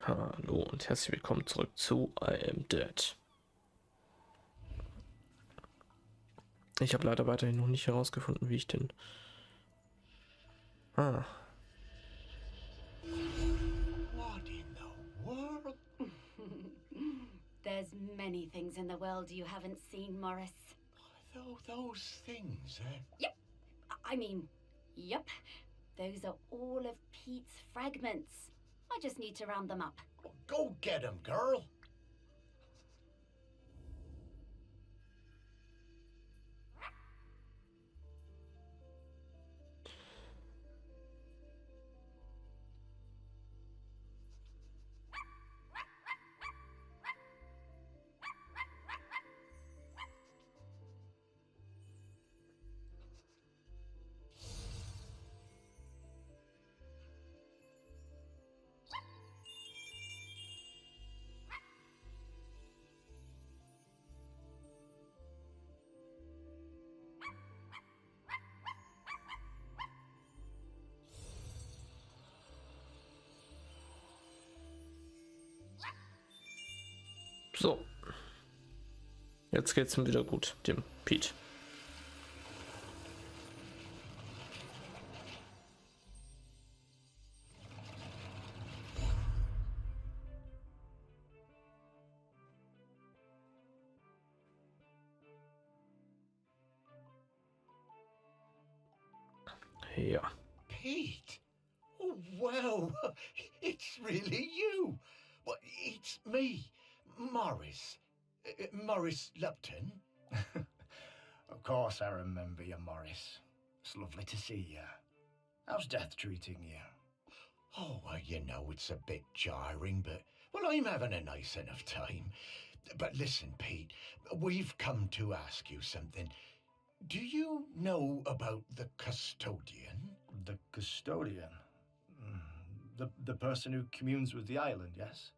Hallo und herzlich willkommen zurück zu I Am Dead. Ich habe leider weiterhin noch nicht herausgefunden, wie ich den... What in the world? There's many things in the world you haven't seen, Morris. Those things, Yep. I mean, yep. Those are all of Pete's fragments. I just need to round them up. Well, go get 'em, girl. So. Jetzt geht's ihm wieder gut, dem Pete. Ja. Pete? Oh, well, it's really you. Well, it's me, Morris. Morris Lupton. Of course I remember you, Morris. It's lovely to see you. How's death treating you? Oh, well, you know, it's a bit jarring, but, well, I'm having a nice enough time. But listen, Pete, we've come to ask you something. Do you know about the custodian? The custodian? The person who communes with the island, yes?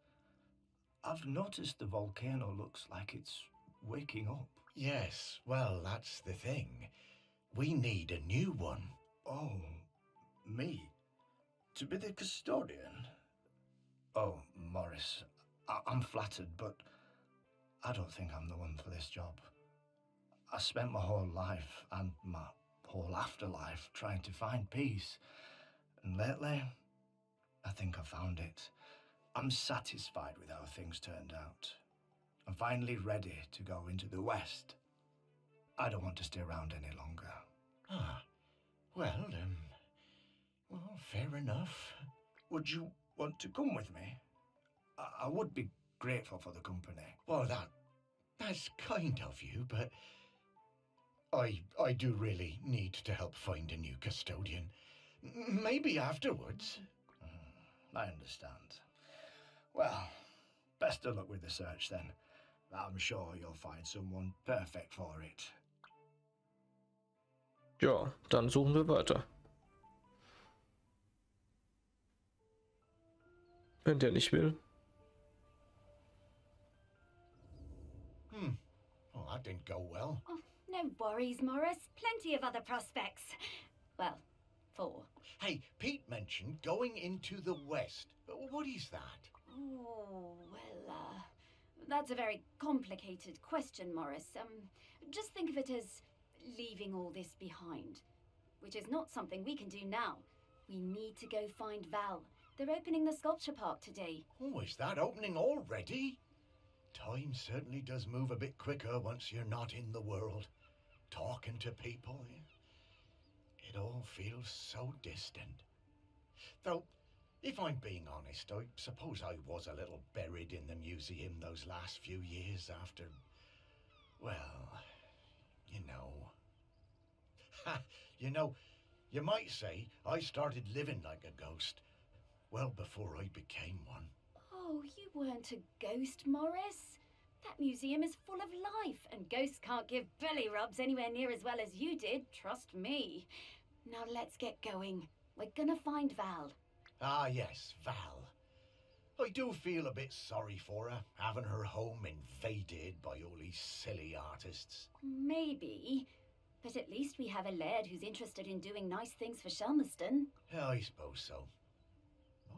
I've noticed the volcano looks like it's waking up. Yes, well, that's the thing. We need a new one. Oh, me? To be the custodian? Oh, Morris, I'm flattered, but I don't think I'm the one for this job. I spent my whole life and my whole afterlife trying to find peace. And lately, I think I found it. I'm satisfied with how things turned out. I'm finally ready to go into the West. I don't want to stay around any longer. Ah, well, fair enough. Would you want to come with me? I would be grateful for the company. Well, that's kind of you, but I do really need to help find a new custodian. Maybe afterwards. I understand. Well, best of luck with the search then. I'm sure you'll find someone perfect for it. Ja, dann suchen wir weiter. Wenn der nicht will. Well, that didn't go well. Oh, no worries, Morris. Plenty of other prospects. Well, 4. Hey, Pete mentioned going into the West. What is that? Oh, well, that's a very complicated question, Morris. Just think of it as leaving all this behind, which is not something we can do now. We need to go find Val. They're opening the sculpture park today. Oh, is that opening already? Time certainly does move a bit quicker once you're not in the world. Talking to people, it all feels so distant. Though, if I'm being honest, I suppose I was a little buried in the museum those last few years after, well, you know. You know, you might say I started living like a ghost well before I became one. Oh, you weren't a ghost, Morris. That museum is full of life, and ghosts can't give belly rubs anywhere near as well as you did, trust me. Now let's get going. We're gonna find Val. Ah, yes, Val. I do feel a bit sorry for her, having her home invaded by all these silly artists. Maybe, but at least we have a laird who's interested in doing nice things for Shelmerston. Yeah, I suppose so.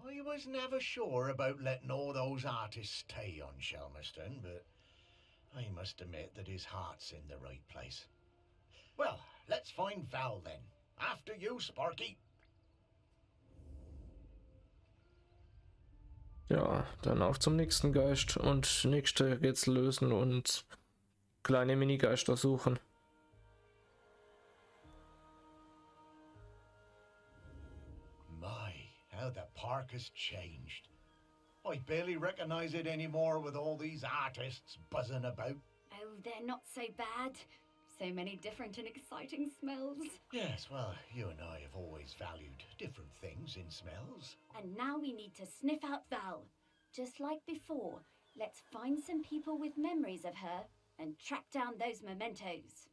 I was never sure about letting all those artists stay on Shelmerston, but I must admit that his heart's in the right place. Well, let's find Val then. After you, Sparky. Ja, dann auf zum nächsten Geist und nächste Rätsel lösen und kleine Minigeister suchen. My, how the park has changed. I barely recognize it anymore with all these artists buzzing about. Oh, they're not so bad. So many different and exciting smells. Yes, well, you and I have always valued different things in smells. And now we need to sniff out Val. Just like before, let's find some people with memories of her and track down those mementos.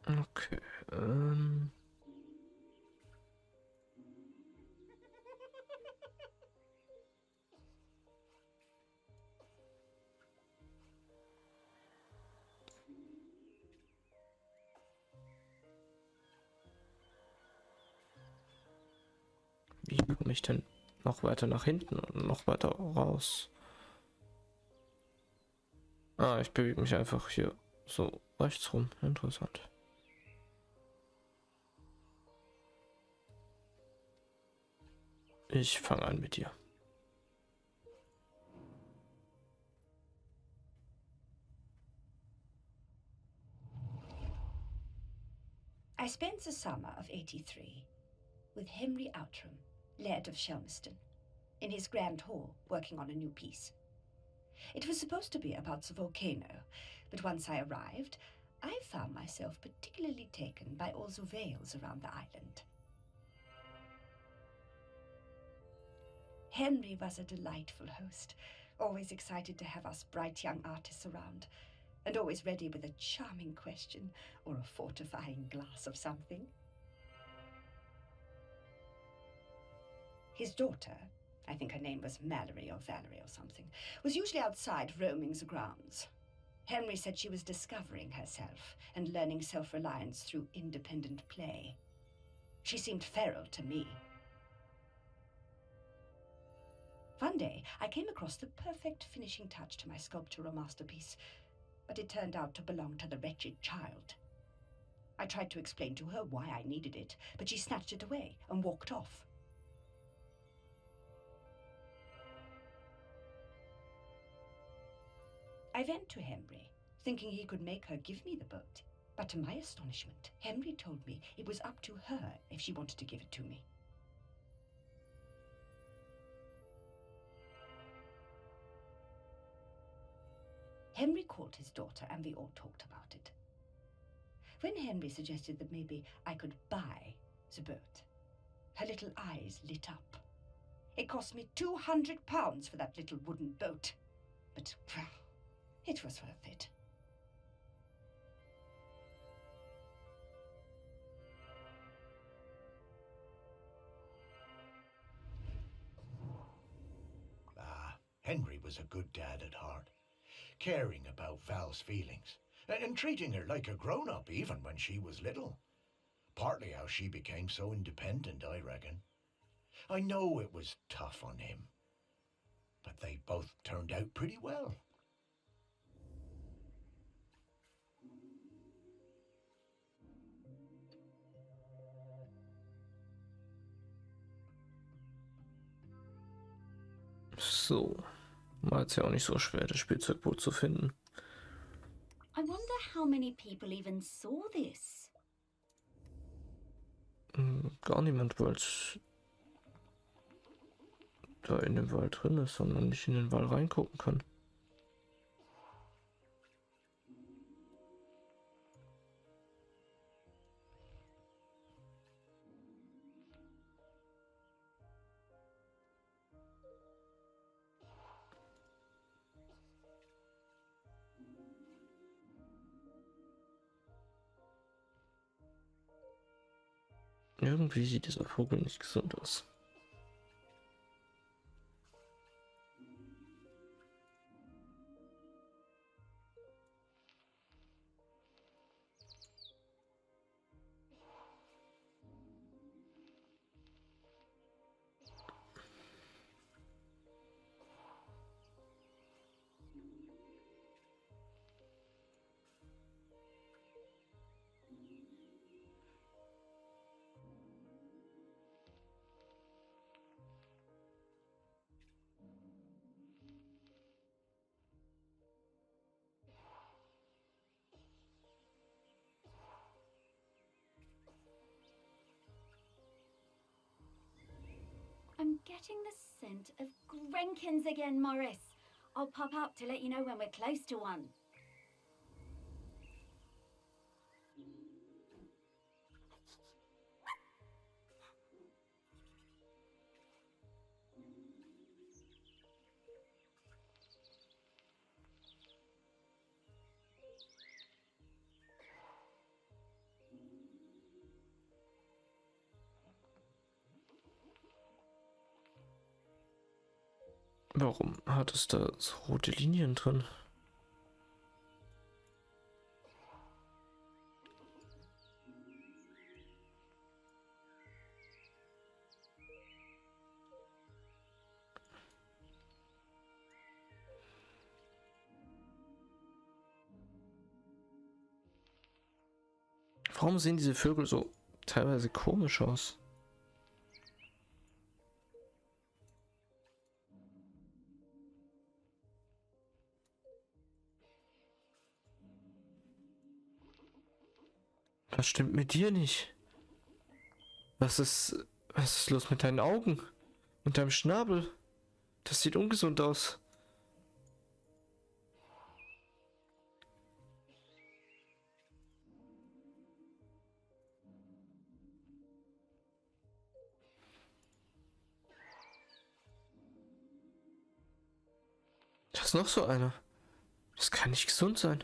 Okay, wie komme ich denn noch weiter nach hinten und noch weiter raus? Ah, ich bewege mich einfach hier so rechts rum. Interessant. Ich fange an mit dir. I spent the summer of '83 with Henry Outram, Laird of Shelmerston, in his grand hall working on a new piece. It was supposed to be about the volcano, but once I arrived, I found myself particularly taken by all the vales around the island. Henry was a delightful host, always excited to have us bright young artists around, and always ready with a charming question or a fortifying glass of something. His daughter, I think her name was Mallory or Valerie or something, was usually outside roaming the grounds. Henry said she was discovering herself and learning self-reliance through independent play. She seemed feral to me. One day, I came across the perfect finishing touch to my sculptural masterpiece, but it turned out to belong to the wretched child. I tried to explain to her why I needed it, but she snatched it away and walked off. I went to Henry, thinking he could make her give me the boat. But to my astonishment, Henry told me it was up to her if she wanted to give it to me. Henry called his daughter and we all talked about it. When Henry suggested that maybe I could buy the boat, her little eyes lit up. It cost me £200 for that little wooden boat, but it was worth it. Henry was a good dad at heart, caring about Val's feelings, and treating her like a grown-up even when she was little. Partly how she became so independent, I reckon. I know it was tough on him, but they both turned out pretty well. So, war jetzt ja auch nicht so schwer, das Spielzeugboot zu finden. I wonder how many people even saw this. Gar niemand, weil es da in dem Wald drin ist, sondern nicht in den Wald reingucken kann. Irgendwie sieht dieser Vogel nicht gesund aus. I'm getting the scent of Grenkins again, Morris. I'll pop up to let you know when we're close to one. Warum hat es da so rote Linien drin? Warum sehen diese Vögel so teilweise komisch aus? Was stimmt mit dir nicht? Was ist los mit deinen Augen und deinem Schnabel? Das sieht ungesund aus. Da ist noch so einer. Das kann nicht gesund sein.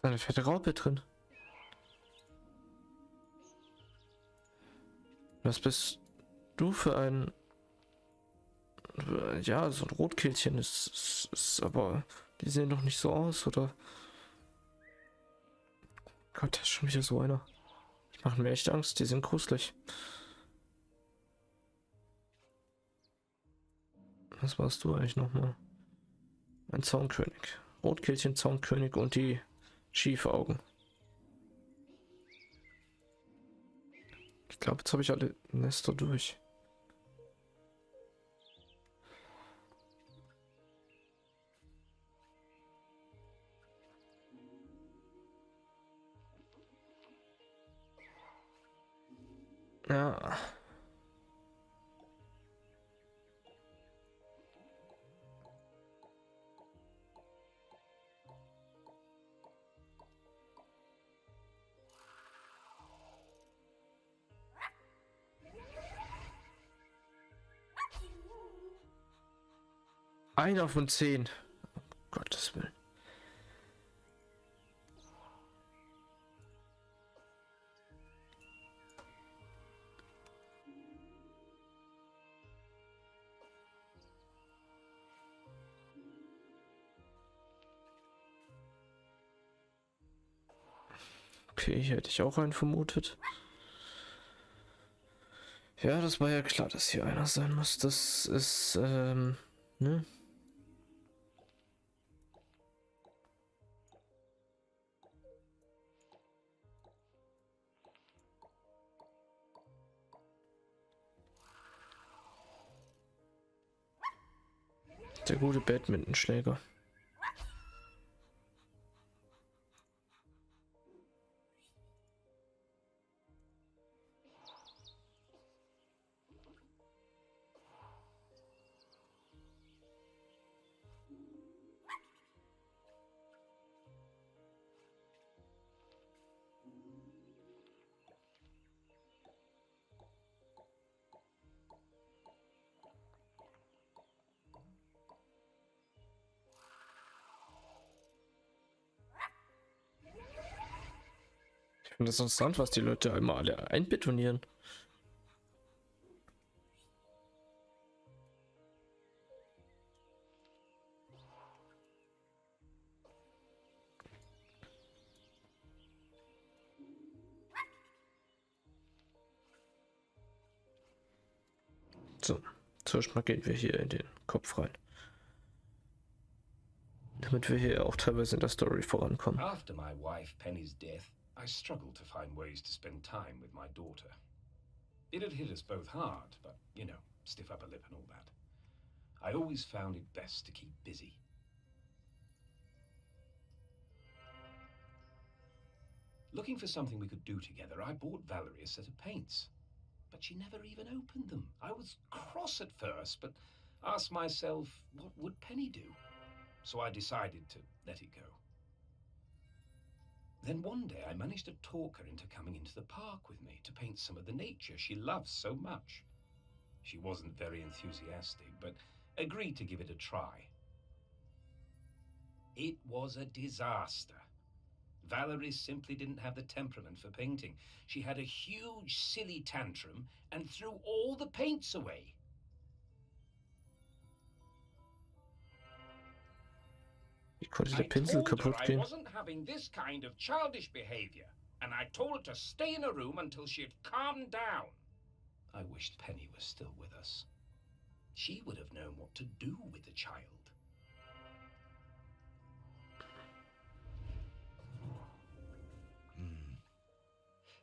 Da ist eine fette Raupe drin. Was bist du für ein... Ja, so ein Rotkehlchen ist aber... Die sehen doch nicht so aus, oder? Gott, da ist schon wieder so einer. Die machen mir echt Angst, die sind gruselig. Was warst du eigentlich nochmal? Ein Zaunkönig. Rotkehlchen, Zaunkönig und die Schiefaugen. Ich glaube, jetzt habe ich alle Nester durch. Ja. Einer von 10. Gottes Willen. Okay, hier hätte ich auch einen vermutet. Ja, das war ja klar, dass hier einer sein muss. Das ist, ne? Der gute Badmintonschläger. Ich finde das interessant, was die Leute immer alle einbetonieren. So, zuerst mal gehen wir hier in den Kopf rein. Damit wir hier auch teilweise in der Story vorankommen. After my wife Penny's death, I struggled to find ways to spend time with my daughter. It had hit us both hard, but, you know, stiff upper lip and all that. I always found it best to keep busy. Looking for something we could do together, I bought Valerie a set of paints. But she never even opened them. I was cross at first, but asked myself, what would Penny do? So I decided to let it go. Then one day I managed to talk her into coming into the park with me to paint some of the nature she loves so much. She wasn't very enthusiastic, but agreed to give it a try. It was a disaster. Valerie simply didn't have the temperament for painting. She had a huge, silly tantrum and threw all the paints away. Wie konnte der Pinsel kaputt I gehen? wasn't having this kind of childish behavior, and I told her to stay in her room until she had calmed down. I wished Penny was still with us. She would have known what to do with the child.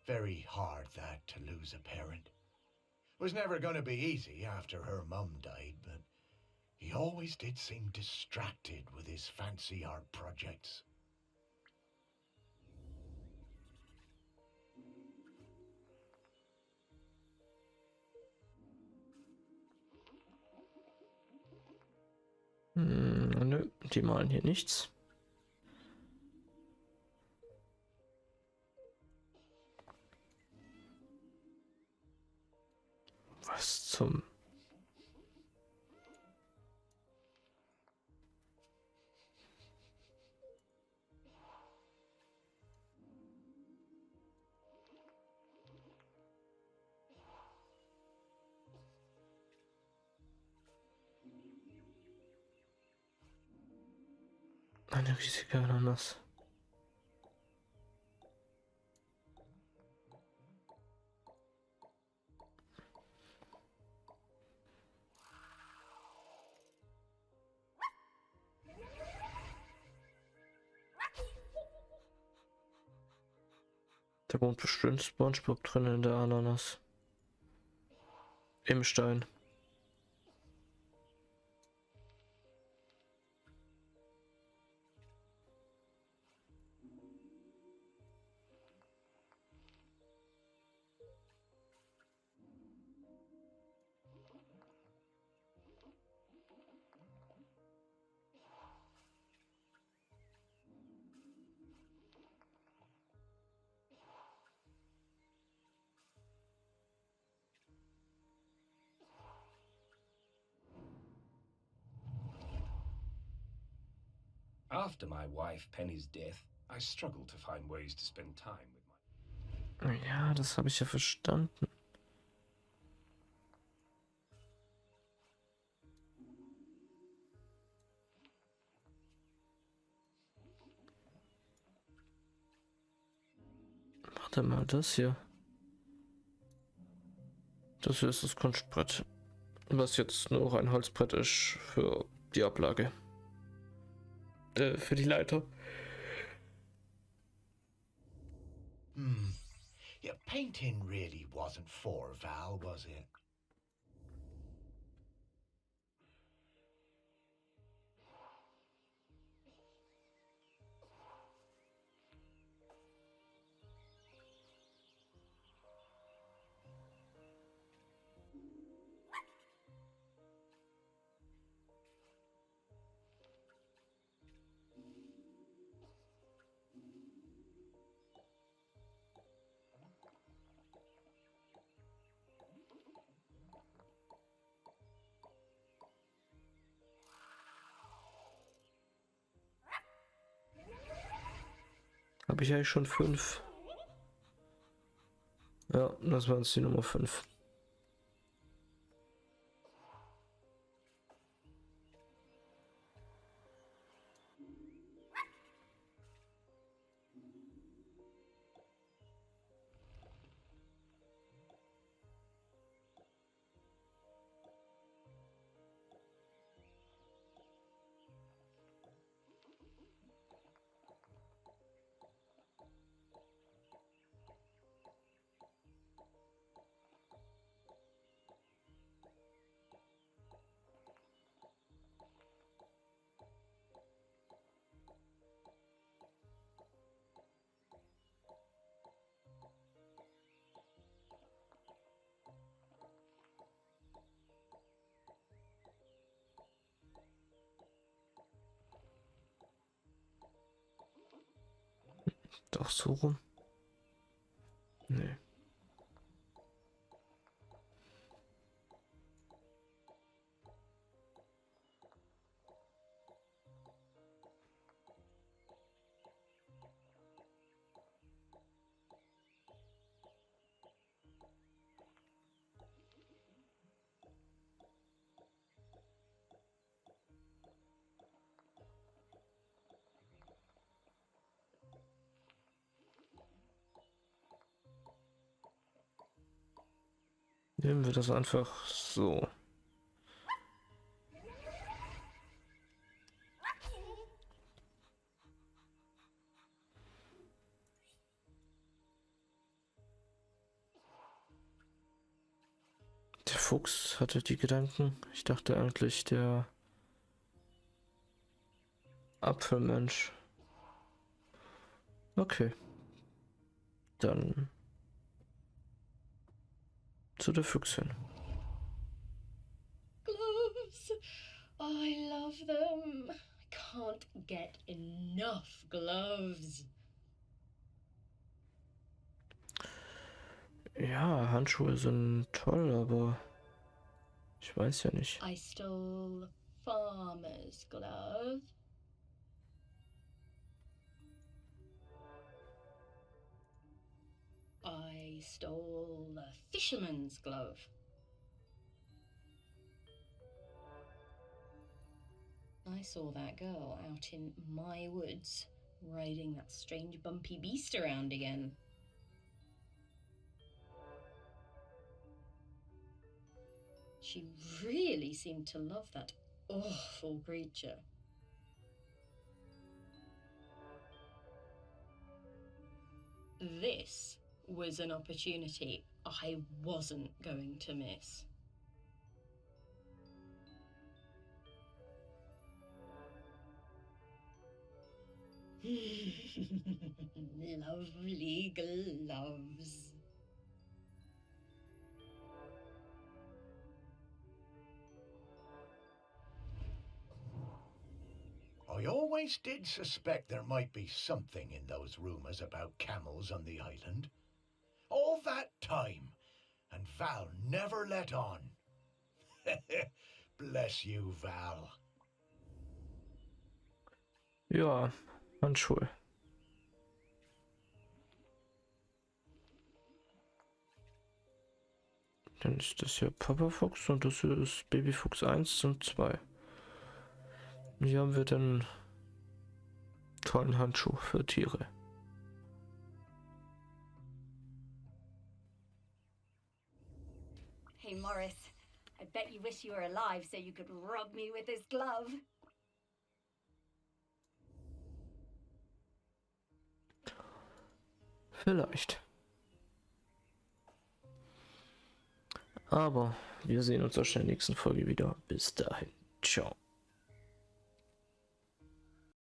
Very hard that, to lose a parent. Was never going to be easy after her mum died, but he always did seem distracted with his fancy art projects. Nö, die malen hier nichts. Was zum... Eine riesige Ananas. Da wohnt bestimmt SpongeBob drin in der Ananas. Im Stein. After my wife Penny's death, I struggled to find ways to spend time with my... Ja, das habe ich ja verstanden. Warte mal, das hier. Das hier ist das Kunstbrett. Was jetzt nur ein Holzbrett ist für die Ablage. Für die Leiter. Yeah, painting really wasn't for Val, was it? Habe ich eigentlich schon 5? Ja, das war jetzt die Nummer 5. Doch so rum? Nee. Nehmen wir das einfach so. Der Fuchs hatte die Gedanken. Ich dachte eigentlich, der Apfelmensch. Okay. Dann zu der Füchsin. Gloves! I love them. I can't get enough gloves. Ja, Handschuhe sind toll, aber ich weiß ja nicht. I stole farmer's glove. I stole a fisherman's glove. I saw that girl out in my woods, riding that strange bumpy beast around again. She really seemed to love that awful creature. This was an opportunity I wasn't going to miss. Lovely gloves. I always did suspect there might be something in those rumours about camels on the island. All that time, and Val never let on. Bless you, Val. Ja, Handschuhe. Dann ist das hier Papa Fuchs und das hier ist Baby Fuchs 1 und 2. Und hier haben wir den tollen Handschuh für Tiere. Hey, Morris. I bet you wish you were alive so you could rub me with this glove. Vielleicht. Aber wir sehen uns auch in der nächsten Folge wieder. Bis dahin. Ciao.